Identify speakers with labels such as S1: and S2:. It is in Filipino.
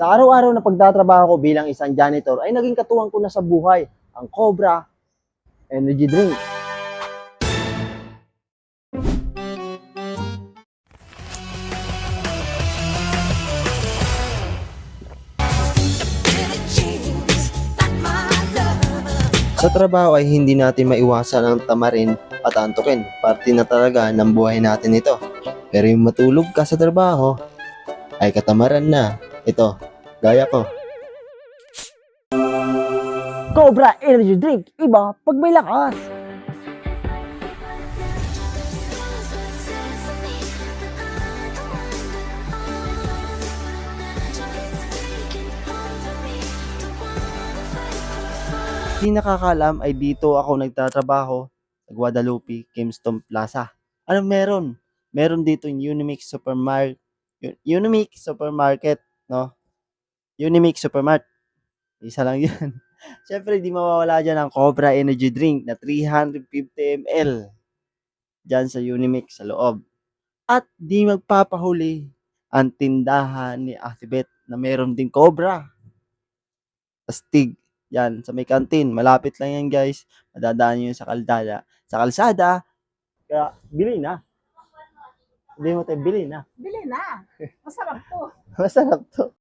S1: Sa araw-araw na pagtatrabaho ko bilang isang janitor ay naging katuwang ko na sa buhay ang Cobra Energy Drink. Sa trabaho ay hindi natin maiwasan ang tamarin at antukin. Parte na talaga ng buhay natin ito. Pero yung matulog ka sa trabaho ay katamaran na. Ito, gaya ko. Cobra Energy Drink, iba pag may lakas. Hindi nakakaalam ay dito ako nagtatrabaho sa Guadalupe, Kingston Plaza. Anong meron? Meron dito yung Unimix Supermarket, no? Unimix Supermart. Isa lang yun. Siyempre, di mawawala dyan ang Cobra Energy Drink na 350 ml dyan sa Unimix sa loob. At di magpapahuli ang tindahan ni Ate Beth na meron din Cobra. Astig. Yan, sa may kantin. Malapit lang yan, guys. Madadaan nyo yun sa kalsada. Kaya, bili na. Hindi mo tayo, bili na.
S2: Bili na. Masarap to.
S1: Masarap to.